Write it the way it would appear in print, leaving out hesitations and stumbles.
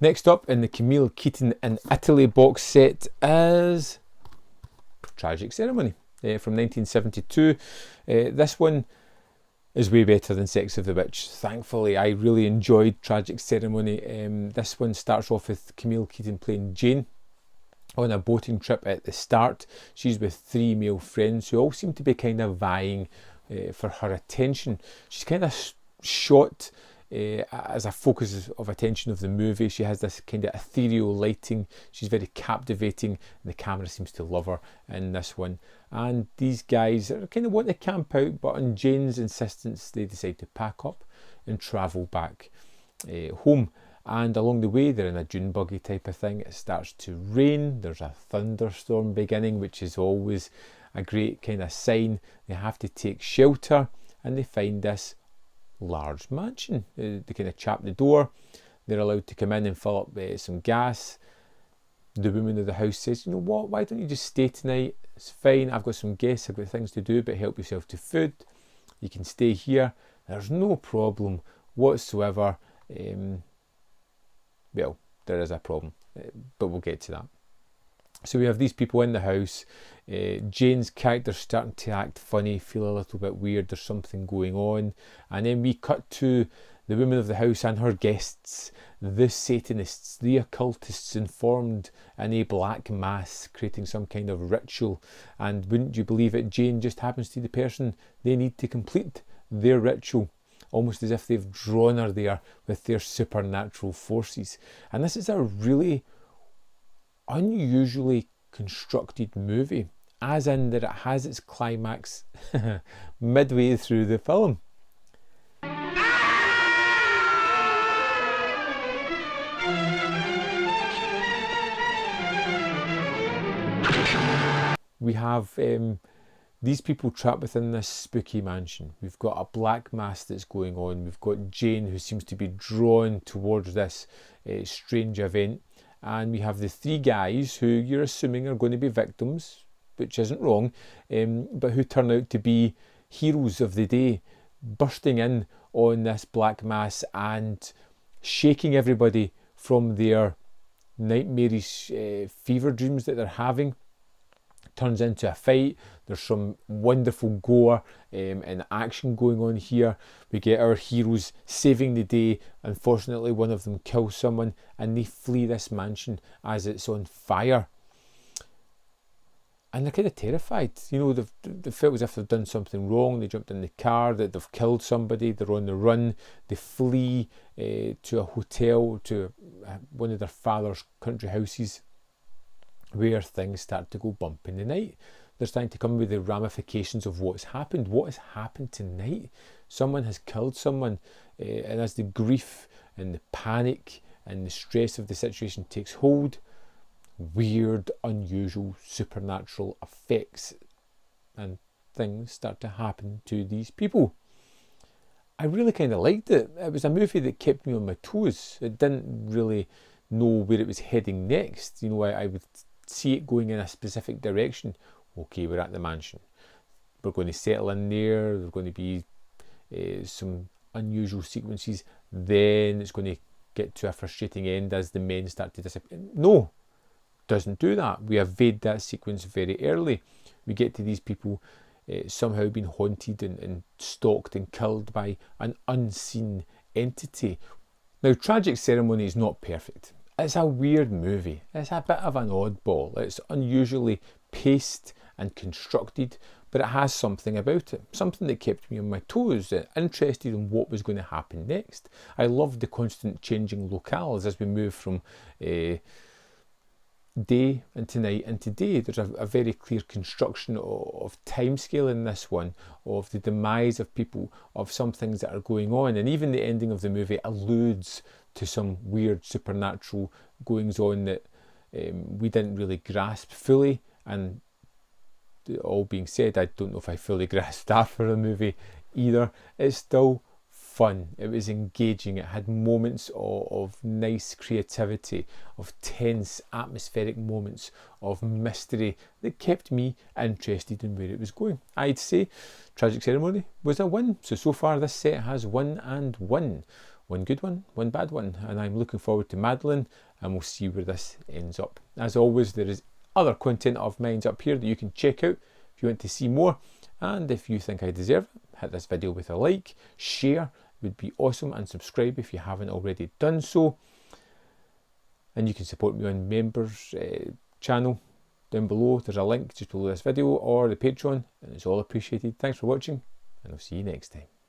Next up in the Camille Keaton in Italy box set is Tragic Ceremony from 1972. This one is way better than Sex of the Witch. Thankfully, I really enjoyed Tragic Ceremony. This one starts off with Camille Keaton playing Jane on a boating trip at the start. She's with 3 male friends who all seem to be kind of vying for her attention. She's kind of shot as a focus of attention of the movie. She has this kind of ethereal lighting. She's very captivating, and the camera seems to love her in this one. And these guys are kind of want to camp out, but on Jane's insistence, they decide to pack up and travel back home. And along the way, they're in a dune buggy type of thing. It starts to rain. There's a thunderstorm beginning, which is always a great kind of sign. They have to take shelter, and they find this large mansion. They kind of chap the door. They're allowed to come in and fill up some gas. The woman of the house says, you know what, why don't you just stay tonight? It's fine, I've got some guests, I've got things to do, but help yourself to food. You can stay here. There's no problem whatsoever. Well, there is a problem, but we'll get to that. So we have these people in the house. Jane's character's starting to act funny, feel a little bit weird, there's something going on. And then we cut to the woman of the house and her guests, the Satanists, the occultists, informed in a black mass, creating some kind of ritual. And wouldn't you believe it, Jane just happens to be the person they need to complete their ritual, almost as if they've drawn her there with their supernatural forces. And this is a really unusually constructed movie, as in that it has its climax midway through the film. We have these people trapped within this spooky mansion. We've got a black mass that's going on. We've got Jane, who seems to be drawn towards this strange event. And we have the 3 guys who you're assuming are going to be victims, which isn't wrong, but who turn out to be heroes of the day, bursting in on this black mass and shaking everybody from their nightmarish fever dreams that they're having. Turns into a fight. There's some wonderful gore and action going on here. We get our heroes saving the day. Unfortunately, one of them kills someone and they flee this mansion as it's on fire. And they're kind of terrified. You know, they felt as if they've done something wrong. They jumped in the car, that they've killed somebody. They're on the run. They flee to a hotel, to one of their father's country houses, where things start to go bump in the night. They're starting to come with the ramifications of what's happened. What has happened tonight? Someone has killed someone, and as the grief and the panic and the stress of the situation takes hold, weird, unusual, supernatural effects and things start to happen to these people. I really kind of liked it. It was a movie that kept me on my toes. It didn't really know where it was heading next. You know, I would see it going in a specific direction. Okay, we're at the mansion. We're going to settle in there. There's going to be some unusual sequences. Then it's going to get to a frustrating end as the men start to disappear. No, doesn't do that. We evade that sequence very early. We get to these people somehow being haunted and stalked and killed by an unseen entity. Now, Tragic Ceremony is not perfect. It's a weird movie. It's a bit of an oddball. It's unusually paced and constructed, but it has something about it. Something that kept me on my toes, interested in what was going to happen next. I loved the constant changing locales as we move from day into night into day. There's a very clear construction of time scale in this one, of the demise of people, of some things that are going on, and even the ending of the movie alludes to some weird supernatural goings on that we didn't really grasp fully. And all being said, I don't know if I fully grasped that for the movie either. It's still fun. It was engaging. It had moments of nice creativity, of tense atmospheric moments of mystery that kept me interested in where it was going. I'd say Tragic Ceremony was a win. So far this set has 1 and 1. one good one, one bad one, and I'm looking forward to Madeline, and we'll see where this ends up. As always, there is other content of mine up here that you can check out if you want to see more, and if you think I deserve it, hit this video with a like, share would be awesome, and subscribe if you haven't already done so. And you can support me on members channel down below. There's a link just below this video, or the Patreon, and it's all appreciated. Thanks for watching, and I'll see you next time.